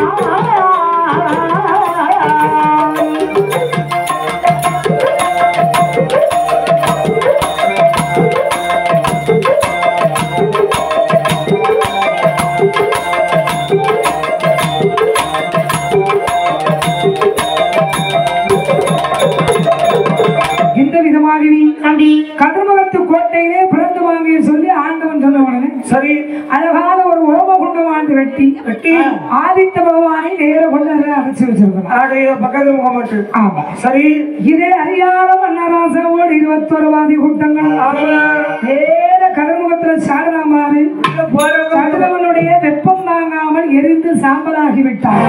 கதிர்முகத்து கோட்டையிலே பிறந்து வாங்கி சொல்லி ஆண்டவன் சொன்ன உடனே சரி அழகான ஒரு ஓமகுண்டம் ஆண்டு வெட்டி ஆதித்த பகவானை நேர கொண்டு அடைச்சு வச்சிருக்கோம் பக்கத்து முகம் ஆமா சரி இதே அறியாத மன்னராசாவோடு 21 வாதி கூட்டங்கள் நேர கதிர்முகத்துல சாகராமாறு கதிரவனுடைய வெப்பம் தாங்காமல் எரிந்து சாம்பலாகி விட்டார்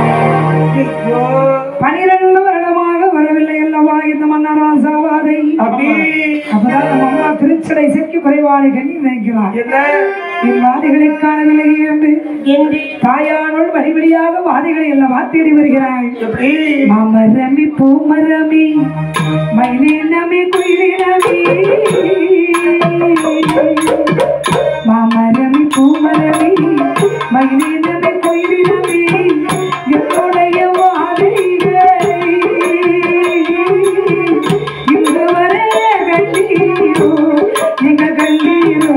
12 வருடமாக வரவில்லை அல்லவா இந்த மன்னராசாவாதை அப்பதான் நம்ம அம்மா திருச்சடை சேர்க்கி குறைவாளை கண்ணி நினைக்கிறார் என் வாதிகளை காணவில்லை என்று தாயானோள் வழிவழியாக வாதிகளை எல்லாம் வாத்தியடி வருகிறாள் மாமரமி பூமரமி மயிலினமி குயிலினமி மாமரமி பூமரமி மயிலினமி குயிலினமி என்னுடைய வாதிகள் இன்று வரை கண்டீரோ நீங்க கண்டீரோ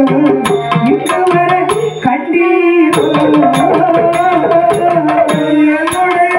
இன்று வரை கண்டீரோ என்னுடைய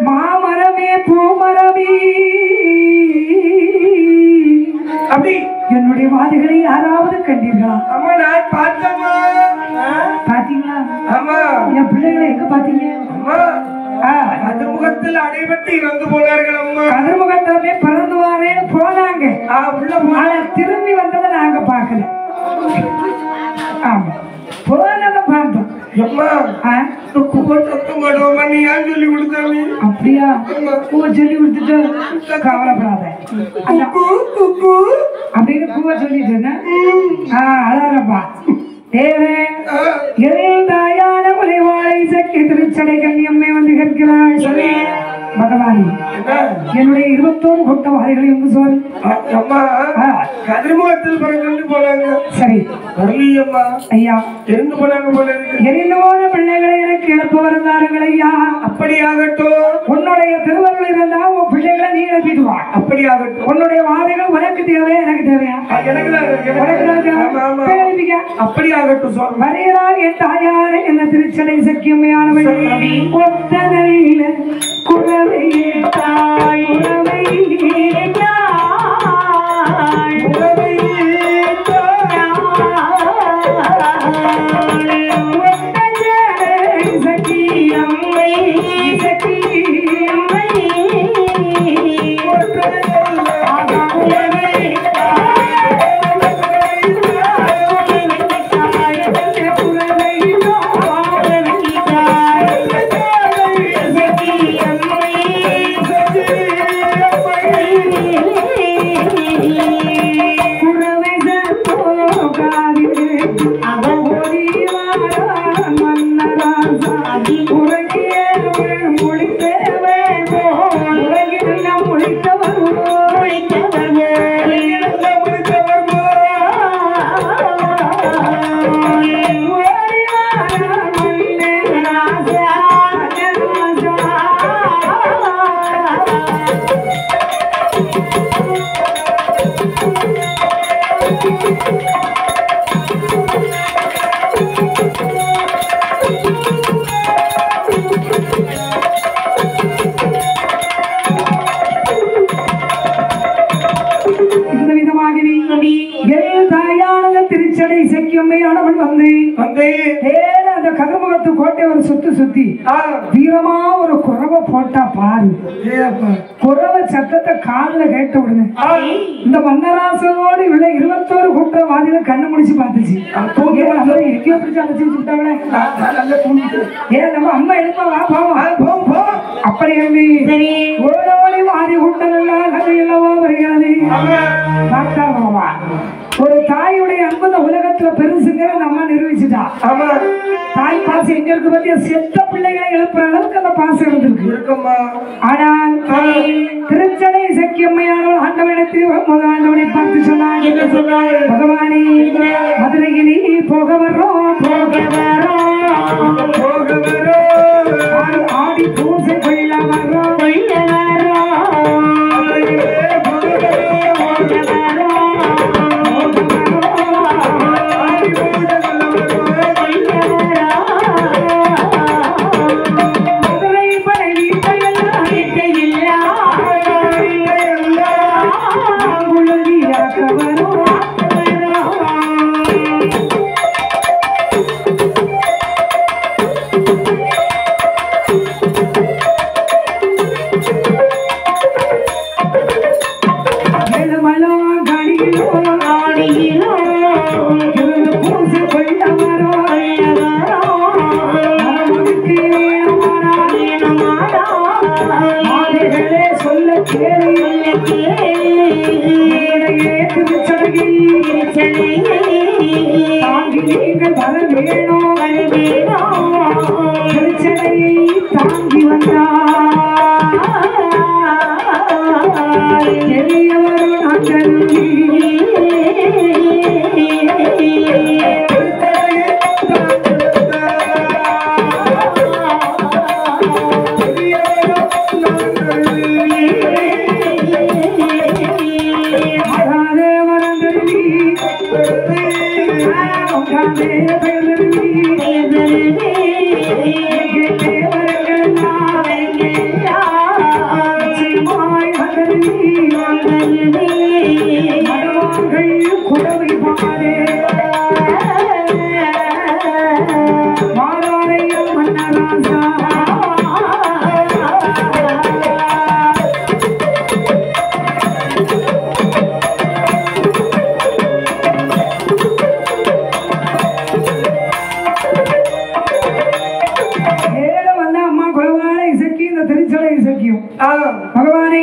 மாமரமே பூமரமே அப்படி என்னுடைய வாதிகளை யாராவது கண்டீர்களா? அம்மா நான் பார்த்தம்மா. பாத்தீங்களா? ஆமா. என் பிள்ளைகளை எங்க பாத்தீங்க? அம்மா கதிர்முகத்தில் அடைபட்டு இறந்து போனார்கள் அம்மா. கதிர்முகத்திலே பறந்து வாரேன்னு போனாங்க. உள்ள போன திரும்பி வந்ததை நாங்க பார்க்கல. ஆமா போனதை பார்த்தோம். அப்படியா பூவை சொல்லி கொடுத்துட்டு கவலைப்படாத அப்படின்னு பூவை சொல்லிட்டு அழகப்பா தேவே தாயான குலைவாழை சக்கி திருச்சடை கண்ணியம்மை வந்து கேட்கிறாள் சொல்லி பகவானி என்னுடைய 21 கூட்டவாதிகளை உங்க சொல் அம்மா கதிர்முகத்தில் பிறந்து போனாங்க. சரி வரலியம்மா ஐயா எரிந்து போனாங்க போல இருக்கு. எரிந்து போன பிள்ளைகளை எனக்கு இழப்பு வருந்தாருங்கள் ஐயா. அப்படியாகட்டும். உன்னுடைய திருவருள் இருந்தா உன் பிள்ளைகளை நீ எழுப்பிட்டு வா. அப்படியாகட்டும். உன்னுடைய வாதைகள் உனக்கு தேவையா எனக்கு தேவையா? அப்படியாகட்டும் சொல். வருகிறார் என் தாயாரே என்ன திருச்சடை சக்கியமையானவள் ஒத்தனையில குறவை தாய் உறவை அந்த கதிர்முகத்து கோட்டை ஒரு சுத்தி வீரமா ஒரு குறவை போட்டா பாரு. குறவை சத்தத்தை காதுல கேட்ட உடனே இந்த மன்னராசனோடு உள்ள 21 குற்றவாதிகளை கண்ணு முடிச்சு பார்த்துச்சு. எங்கேயோ பிடிச்சு அழைச்சி விட்டாங்களே. ஏன் நம்ம அம்மா எழுப்பா வா போவோம் அப்படி ஓடோடி வாரி குட்டனெல்லாம் கதையெல்லவா வருகிறது. ஒரு தாயுடைய அன்பு உலகத்துல பெருசுங்கிற நம்ம நிரூபிச்சுட்டா. தாய் பாசம் எங்க இருக்கு பத்தியா? செத்த பிள்ளைகளை எழுப்புற அளவுக்கு அந்த பாசம் இருந்திருக்கு. ஆனால் திருச்சடை சக்கியம்மையானவள் ஆண்டவனத்தில் ஆண்டவனை பார்த்து சொன்னாள், பகவானே மதுரையிலே போக வர்றோம் ஆடி பூசை கொள்ள வர்றோம் தாங்கி வந்தார் பகவானே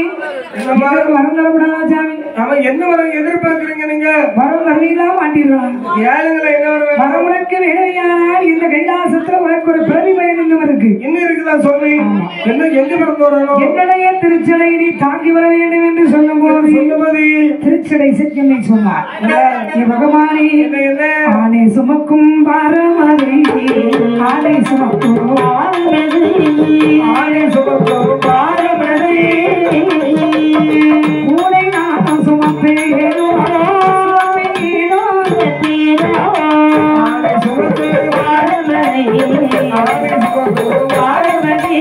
வரம் தரப்படாதா சாமி? என்ன வரம் எதிர்பார்க்கிறீங்க? நீங்க வரம் தருவீங்களா மாட்டீர்களா? ஏழுங்களை என்ன வரம்? வரம் உனக்கு வேணுமையானால் இந்த கைலாசத்துல உனக்கு ஒரு பிறவி பயன் இன்னும் இருக்கு. என்ன இருக்குதா சொல்லி? என்ன எங்க பிறந்து வரணும்? என்னுடைய திருச்சடை நீ தாங்கி வர வேண்டும் என்று சொல்லும் போது திருச்சடை சத்தியமை சொன்னார். பகவானே ஆனை சுமக்கும் பாரமதி ஆனை சுமக்கும் ஆனை சுமக்கும் பாரமதி ஊனை நான் சுமப்பேனோ ஆனை சுமக்கும் பாரமதி ஆனை சுமக்கும் பாரமதி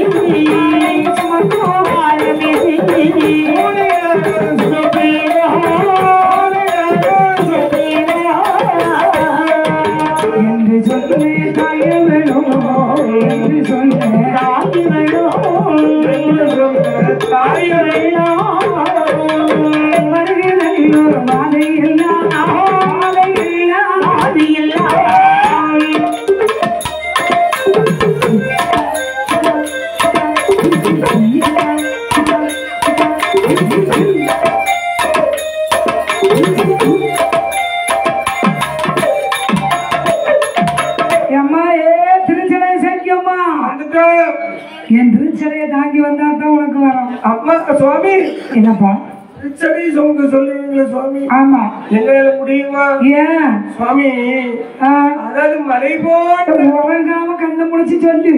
சுமக்கும் பாரமதி ஊனை நான் சுமப்பேனோ என்று சொல்லே தாயவளோ என்று சொல்லே தாயவளோ தாயவளோ வருகிறதோ மாலையெல்லாம் மாலையெல்லாம் மாலையெல்லாம் என் திருச்சடையை தாங்கி வந்தா தான் உனக்கு வரும். அம்மா சுவாமி என்னப்பா திருச்சடை சொல்லுங்க சொல்லுவீங்களா சுவாமி? ஆமா. எங்களால முடியுமா? ஏன் சுவாமி? அதாவது மலை போட்டு உறங்காம கண்ணை முடிச்சு சொல்லு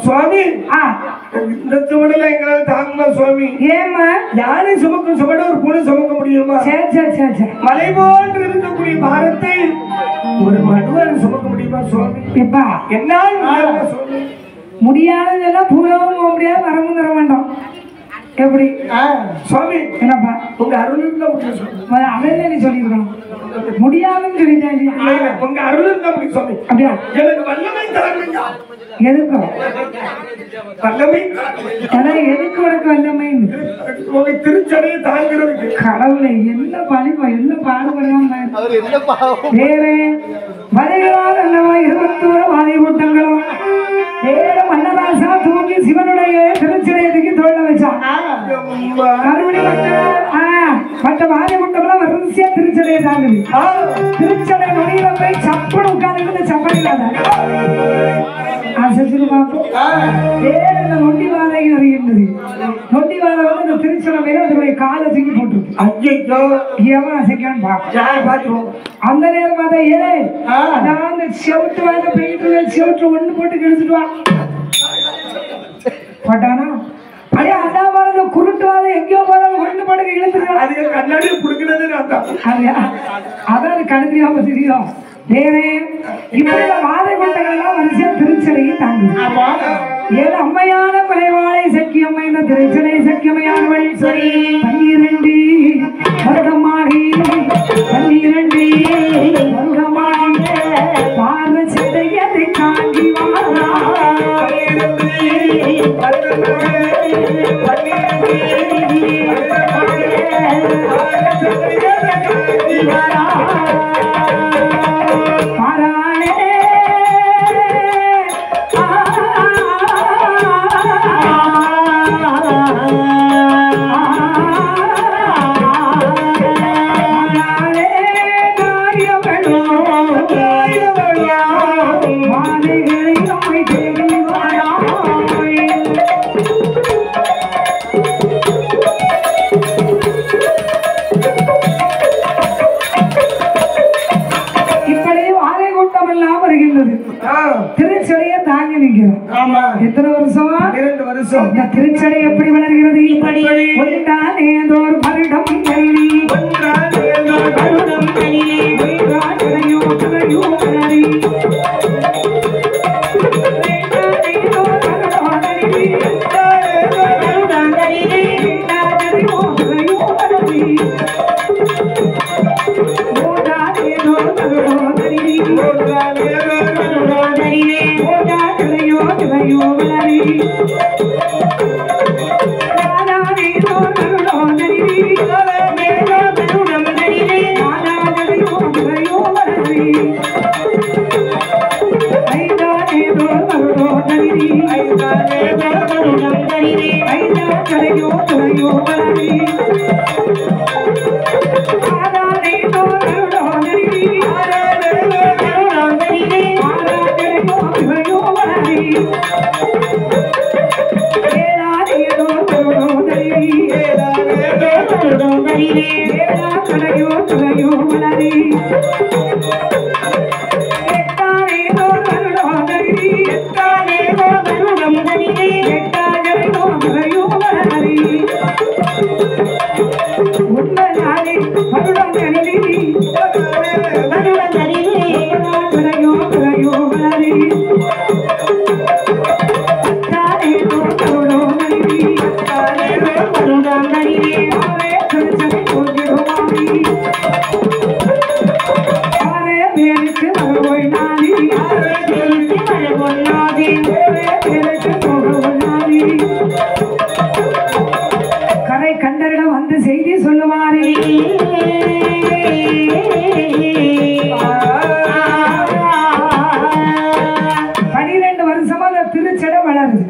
சுவாமி. இந்த சுவடல எங்களால தாங்குமா சுவாமி? ஏமா யானை சுமக்கும் சுவட ஒரு பூனை சுமக்க முடியுமா? சரி சரி சரி சரி. மலை போன்று இருக்கக்கூடிய பாரத்தை ஒரு மனுவன் சுமக்க முடியுமா சுவாமி? எப்பா என்ன சுவாமி முடியாததெல்லாம் பூரவும் போக முடியாது, வரவும் தர வேண்டாம். எப்படி சுவாமி என்னப்பா உங்க அருள் இருந்தா முடியும் அதெல்லாம் நீ சொல்லிருக்கணும் முடியாதுன்னு சொல்லிட்டேன் உங்க அருள் இருந்தா முடியும் சுவாமி அப்படியா எனக்கு வல்லமை தரணுங்க எதுக்கும் வல்லமை எதுக்கு உனக்கு வல்லமை உங்க திருச்சடையை தாங்கிறதுக்கு கடவுளை என்ன பழிப்பா என்ன பாடுபடுவாங்க வேற வருகிறார் அல்லவா 21 வாதை கூட்டங்களும் வேற மன்னராசா தூங்கி சிவனுடைய திருச்சிடையத்துக்கு தோல்ல வச்சான் மறுபடி மற்ற வாதை கூட்டம்லாம் வரிசையா திருச்சடையை தாங்குது திருச்சடை நுழையில போய் சப்பன் உட்கார்ந்து சப்பன் இல்லாத செஞ்சு பார்ப்போம் வேற இந்த நொண்டி வாதை வருகின்றது நொண்டி வாதை வந்து இந்த திருச்சடை மேல அதனுடைய காலை தூக்கி போட்டுருக்கு ஐயோ எவன் அசைக்கான்னு பார்ப்போம் அந்த நேரம் பார்த்தா நான் அந்த செவுட்டு வாங்க போயிட்டு செவுட்டு ஒண்ணு போட்டு கிழிச்சுட்டு வா பட்டானா அதே அந்த மாதிரி குருட்டு வாத எங்கேயோ போறாங்க ஒண்ணு போட்டு இழுத்துருக்காங்க அது கண்ணாடி குடுக்கிறது அதான் கணக்கியாம தெரியும் வேற இப்படி வாதை கொண்டவெல்லாம் வரிசையா திருச்சடையை தாங்குது ஏன் அம்மையான கொலைவாளை சக்கியம்மை இந்த திருச்சடை சக்கியமையானவள் சரி 12 வருடமாகி 12 வருடமாகி பார்வ சிடையதை தாங்கி வாரா திருச்சடையை தாங்கி நிற்கிறோம் எத்தனை வருஷம் 2 வருஷம் இந்த திருச்சடை எப்படி வளர்கிறது இப்படி ஒன்றானேதோர் வருடம் கரை கண்டரிடம் வந்து செய்தி சொல்லுவாரே 12 வருஷமா அந்த திருச்சடை வளருது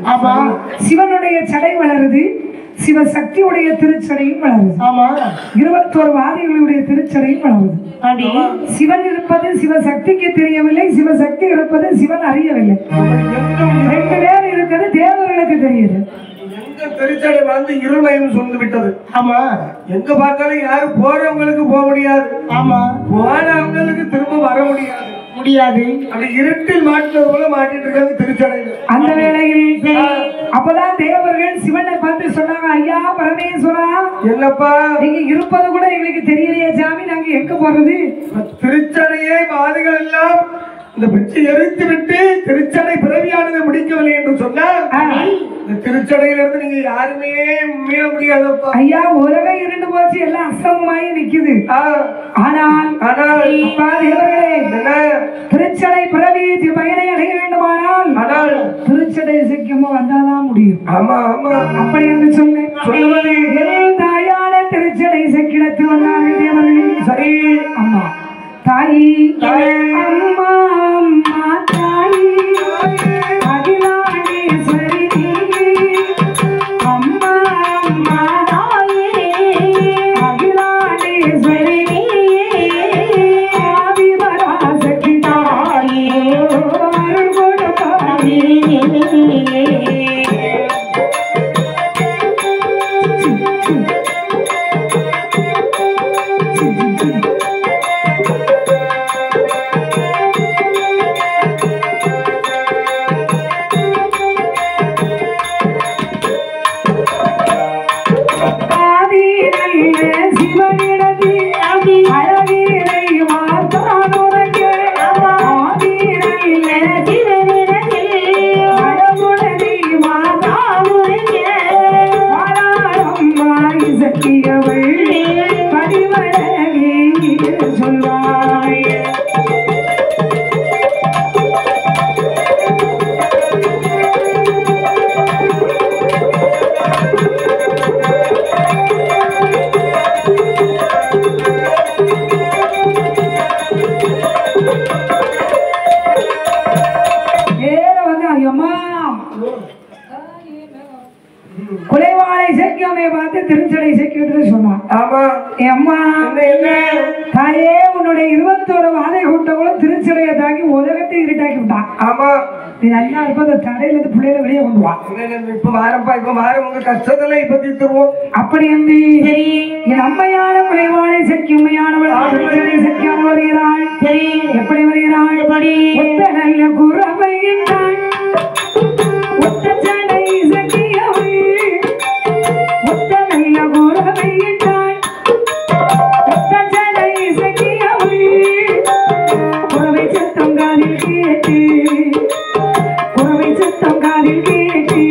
சிவனுடைய சடை வளருது சிவசக்தியுடைய திருச்சடையும் வளருது 21 வாதிகளுடைய திருச்சடையும் வளருது சிவன் இருப்பது சிவசக்திக்கு தெரியவில்லை சிவசக்தி இருப்பது சிவன் அறியவில்லை 2 பேர் இருக்கிறது தேவர்களுக்கு தெரியுது திருச்சடை வந்து இருளையும் சொல்ந்து விட்டது எங்க பார்த்தாலும் யாரும் போறவங்களுக்கு போக முடியாது போனவங்களுக்கு திரும்ப வர முடியாது அப்படி இருட்டில் மாட்டுறது போல மாட்டிட்டு இருக்காது திருச்சடையில் அந்த வேளையில் அப்பதான் தேவர்கள் சிவனை பார்த்து சொன்னாங்க ஐயா பரமேஸ்வரா என்னப்பா நீங்க இருப்பது கூட எங்களுக்கு தெரியலையே சாமி நாங்க எங்க போறது திருச்சடையே பாதைகள் எல்லாம் இந்த பிச்சை எரித்து விட்டு திருச்சடை பிறவியானதை முடிக்கவில்லை என்று சொன்னால் இந்த திருச்சடையிலிருந்து நீங்க யாருமே மீள முடியாதப்பா. ஐயா உலகம் இருண்டு போச்சு, எல்லாம் அசமமாயி நிக்குது. ஆனால் திருச்சடை பிறவி பயனை அடைய வேண்டுமானால் திருச்சடை சிக்கமா வந்தாதான் முடியும். ஆமா ஆமா அப்படி என்று சொன்னேன். தாயான திருச்சடை செக்கிடத்து வந்தார்கள் தேவர்கள். சரி அம்மா தாயி அம்மா அம்மா தாயி அகிலாண்டேஸ்வரி அம்மா அம்மா தாயி அகிலாண்டேஸ்வரி ஆதிபராசக்தி தாயி அருள் கொடுப்பாயே. குலைவாளை சேக்கியமே பார்த்து திருச்சடை சேக்கியத்துல சொன்னான். அம்மா தாயே உன்னுடைய 21 வாதை கூட்டங்களும் திருச்சடையை தாக்கி உலகத்தை இருட்டாக்கி விட்டான். ஆமா நீ நல்லா இருப்ப அந்த தடையில இருந்து பிள்ளைகளை வெளியே கொண்டு வா. இப்ப வாரப்பா இப்ப வாரம் உங்க கஷ்டத்துல இப்ப தீர்த்துருவோம். அப்படி என்று என் அம்மையான குலைவாளை சேக்கியம்மையானவள் திருச்சடை சேக்கியானவள் வருகிறாள். சரி எப்படி வருகிறாள்? எப்படி ஒத்த நல்ல குறவையிட்டாள் ஒத்த சடை சேக்கியவள் ஒத்த நல்ல குறவையிட்டாள் ஒத்த சடை சேக்கியவள் குறவை சத்தம் காதில் கேட்டு குறவை சத்தம் காதில் கேட்டு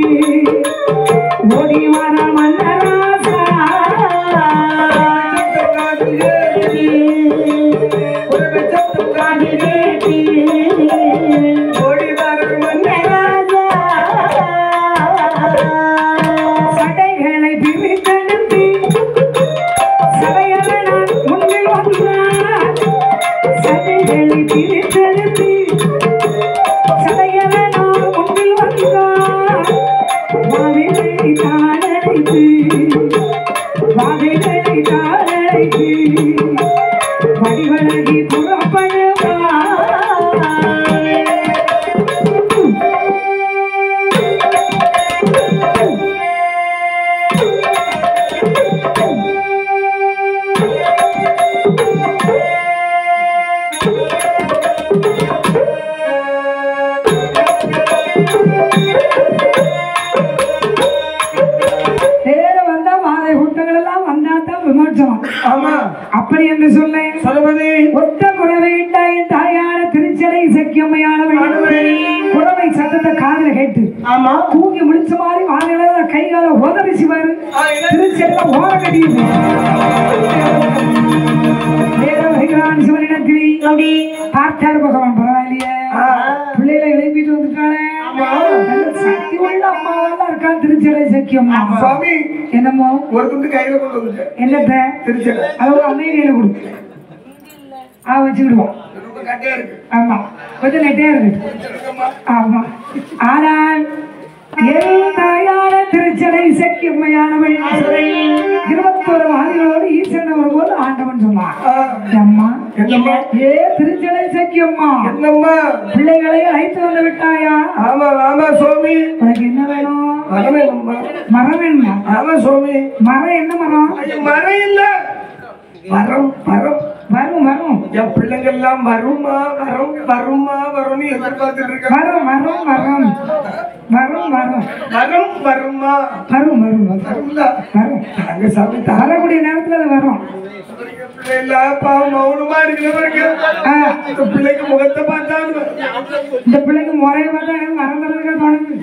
ஓடி வர மன்னராசா சடைகளை பிரித்தெடுத்து சடையவனான் முன்னில் வந்தான். சடைகளை பிரித்தெடுத்து சடையவனான் முன்னில் வந்தான். வாதைகளை தாளடைத்து வாதைகளை தாளடைத்து வடிவழகி புறப்படுவான். நேர வந்தா மாதை கூட்டங்கள் எல்லாம் வந்தாதான் விமோசனம். ஆமா அப்படி என்று சொன்னேன். சொல்லுவது ஒத்த குறவையிட்டாய் தாயான திருச்சடை சக்கியம்மையானவள் குறவை சத்தத்தை காதுல கேட்டு ஆமா தூங்கி முடிச்ச மாதிரி வாழையில கைகால உதவிச்சுவாரு. திருச்சடையில ஓர கட்டியது நேர வருகிறான் சிவனிடத்திலே. அப்படி பார்த்தாரு பகவான் பரவாயில்லையே பிள்ளைகளை எழுப்பிட்டு வந்துட்டாளே. சக்தி உள்ள அம்மாவெல்லாம் இருக்கான் திருச்சடை சக்கியம்மா. சுவாமி என்னமோ ஒரு துண்டு கையில கொண்டு வந்து என்னத்த திருச்சடை அது அம்மையை கையில கொடு வச்சுக்கிடுவோம். ஆமா கொஞ்சம் நெட்டையா இருக்கு. ஆமா ஆனால் என் தாயான திருச்சடை சக்கியம்மையானவள் 21 வாதிகளோடு ஈசன் வரும்போது ஆண்டவன் சொன்னான். அம்மா ஏ திருச்சடை சக்கியம்மா என்னம்மா பிள்ளைகளை அழைத்து வந்து விட்டாயா? ஆமா ஆமா சுவாமி. உனக்கு என்ன வேணும்? மரம் வேணும்மா. மரம் வேணுமா? ஆமா சுவாமி. மரம் என்ன மரம்? மரம் இல்ல மரம் மரம் வரும் வரும். என் பிள்ளைங்க எல்லாம் வருமா வரும் வருமா வரும்னு எதிர்பார்த்துட்டு இருக்க. வரும் வரும் வரும் வரும் வரும் வரும் வருமா வரும் வரும் வரும் அங்க சாமி வரக்கூடிய நேரத்துல அது வரும். மௌனமா இருக்கிற பிள்ளைக்கு முகத்தை பார்த்தாலும் இந்த பிள்ளைக்கு முறைய பார்த்தா எனக்கு மறந்துடுறதுக்கு தோணுது.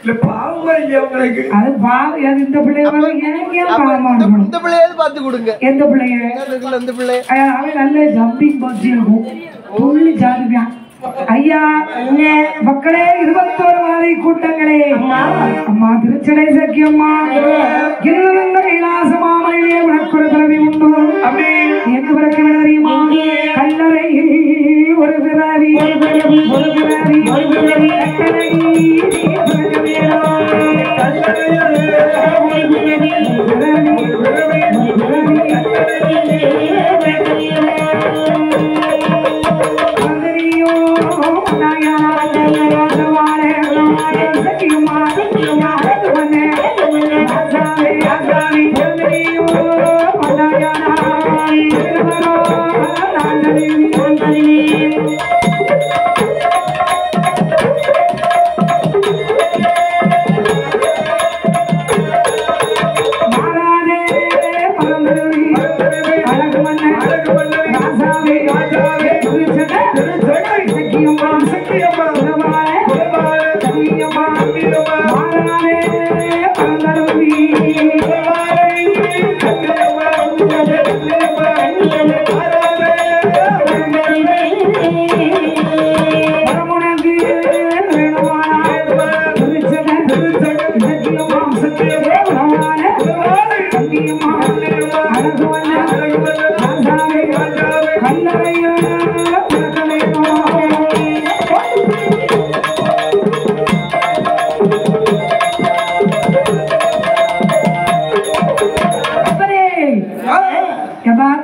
இல்ல பாவமா இல்லையா உங்களுக்கு? அது பாவம். அது இந்த பிள்ளைய வந்து எனக்கு ஏன் பாவமா இருக்கணும்? இந்த பிள்ளையாவது பார்த்து கொடுங்க. எந்த பிள்ளைய? இந்த பிள்ளை அவன் நல்ல ஜம்பிங் பஸ் இருக்கும், துள்ளி ஜாதிப்பான். ஐயா மக்களே, 21 வாதை கூட்டங்களே, அம்மா திருச்சடை சக்கியம்மா இருந்த கைலாசமாமலையிலே உனக்கு ஒரு பிறவி உண்டு. அப்படி எங்கு பிறக்க தெரியுமா? கல்லறையில் ஒரு பிறவி, ஒரு பிறவி, ஒரு பிறவி, ஒரு பிறவி,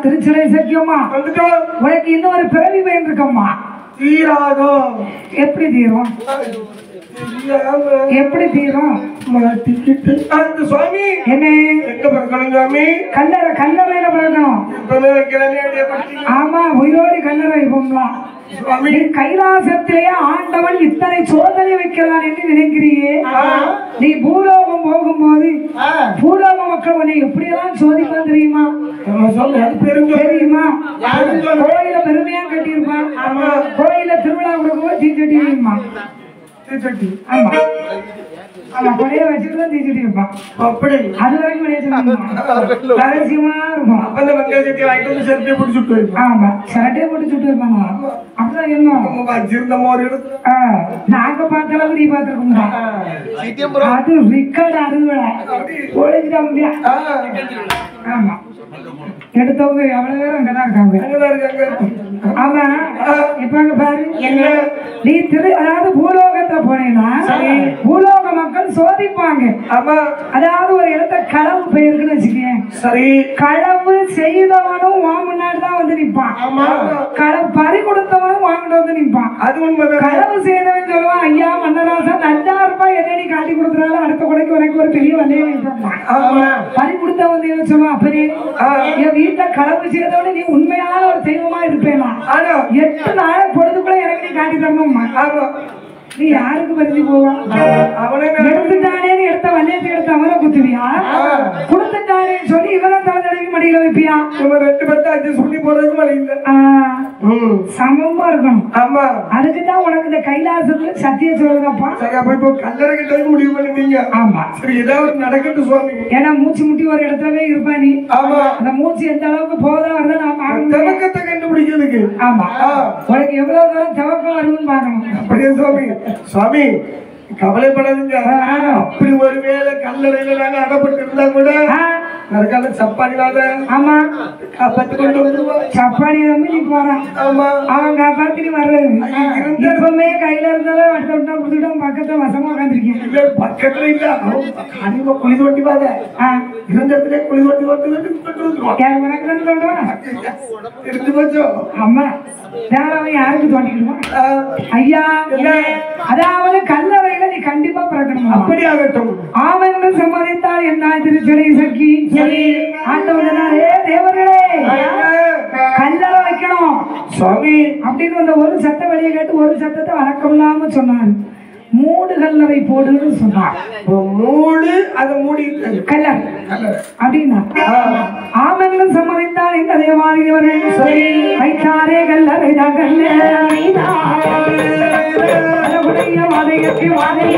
திருச்சடை சக்கியம்மா உனக்கு இன்னும் ஒரு பிறவி வேண்டிருக்கம்மா. தீராதோ? எப்படி தீரும்? எப்படி தீரும்? அந்த சுவாமி என்ன எங்க பிறக்கணும் சுவாமி? கல்லறையில பிறக்கணும். ஆமா, உயிரோடு கல்லறை வைப்போம்லாம். நீ கைலாசத்திலேயே ஆண்டவன் இத்தனை சோதனை வைக்கிறான் என்று நினைக்கிறியே. நீ பூலோகம் போகும்போது பூலோக மக்கள் உன்னை எப்படியெல்லாம் சோதிப்பான் தெரியுமா? தெரியுமா? கோயில பெருமையா கட்டியிருப்பான். கோயில திருவிழா கொடுக்கும்போது தீச்சட்டி. ஆமா ஆமா, கொடையை வச்சுட்டு தான் தீச்சட்டி வைப்பான். அப்படி அது வரைக்கும் ரகசியமா இருக்கும். ஆமா, சரட்டையை போட்டு சுட்டு வைப்பாங்க. அப்படிதான் என்ன நாங்க பார்த்த அளவுக்கு நீ பார்த்துருக்கோம். அது ரிக்கார்டு அறுவடை ஒழிஞ்சிட்டா முடியா. ஆமா, எடுத்தவங்க எவ்வளவு பேரும் அங்கதான் இருக்காங்க. ஆமா, இப்ப அங்க பாரு, நீ அதாவது பூலோகத்துல போனீங்கன்னா பூலோக மக்கள் சோதிப்பாங்க. அதாவது ஒரு இடத்த களவு போயிருக்குன்னு வச்சுக்கேன். சரி, களவு செய்தவனும் முன்னாடி தான் வந்து நிப்பான். களவு பறி கொடுத்தவனும் வாங்கிட்டு வந்து நிப்பான். அது உண்மை. களவு செய்தவன் சொல்லுவான், ஐயா மன்னராசா நல்லா இருப்பா, என்னடி காட்டி கொடுக்குறாலும் அடுத்த கொடைக்கு உனக்கு ஒரு பெரிய வலையை வைப்பான். பறி கொடுத்த வந்து என்ன சொல்லுவான், அப்படி என் வீட்டுல களவு செய்தவனே நீ உண்மையான ஒரு தெய்வமா இருப்பேனா? 8 நாள் பொழுதுக்குள்ள எனக்கு நீ காட்டி தரணும்மா. நீ யாருக்கு பறிஞ்சு போவான்? எடுத்துட்டானே எடுத்த வல்லியத்தை எடுத்து அவனை குத்துவியா? கொடுத்துட்டானேன்னு சொல்லி இவனை தலை தடவி மடியில வைப்பியா? இவன் 2 பேர்த்த அட்ஜஸ்ட் பண்ணி போறதுக்கு வழி இல்லை. சமமா இருக்கணும். ஆமா, அதுக்குதான் உனக்கு இந்த கைலாசத்துல சத்திய சொல்றதப்பா. இப்போ கல்லறை கிட்ட முடிவு பண்ணிட்டீங்க. ஆமா, சரி, ஏதாவது நடக்கட்டும் சுவாமி. ஏன்னா மூச்சு முட்டி ஒரு இடத்துலவே இருப்பா நீ. ஆமா, அந்த மூச்சு எந்த அளவுக்கு போதா வருதா நாம தவக்கத்தை கண்டுபிடிக்கிறதுக்கு. ஆமா, உனக்கு எவ்வளவு தூரம் தவக்கம் வருதுன்னு பாக்கணும். அப்படியே சுவாமி. சுவாமி கவலைப்படாதீங்க. அப்படி ஒருவேளை கல்லறையில நாங்க அகப்பட்டு இருந்தா கூட நரகால சப்பானி வாத. ஆமா, காப்பாத்தி கொண்டு வந்துருவோம். சப்பானி நம்பி நீ போறான். ஆமா, அவன் காப்பாத்தி நீ வர்றது. இப்பவுமே கையில இருந்தாலும் அடுத்த விட்டா கொடுத்துட்டோம். பக்கத்துல வசமா உட்காந்துருக்கேன். இல்ல பக்கத்துல இல்ல, கனிமா குழி தோண்டி வாத. இருந்த இடத்துல குழி தோண்டி வந்துருவான். உனக்கு தான் தோண்டுவான். இருந்து போச்சோ. ஆமா, அவன் யாருக்கு தோண்டிக்கிடுவான்? ஐயா, அதாவது கல்லறையில நீ கண்டிப்பா பிறக்கணும். அப்படி ஆகட்டும். ஆவணங்கள் சம்மதித்தால் என்ன திருச்சடை சக்கி ஆண்டவனே தேவர்களே கல்லறை வைக்கணும் சுவாமி அப்படின்னு அந்த ஒரு சத்தம் வெளியே கேட்டு ஒரு சத்தத்தை வழக்கம் இல்லாம சொன்னாரு. மூடு கல்லறை போடுன்னு சொன்னார். மூடு அதை மூடி கல்லறை அப்படின்னா ஆமென்னு சம்மதித்தார் எங்க தேவாரியவர்கள். வைத்தாரே கல்லறை தான் கல்லறை வாதையற்கு வாதை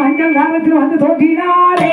மஞ்சள் காலத்தில் வந்து தோற்றினாரே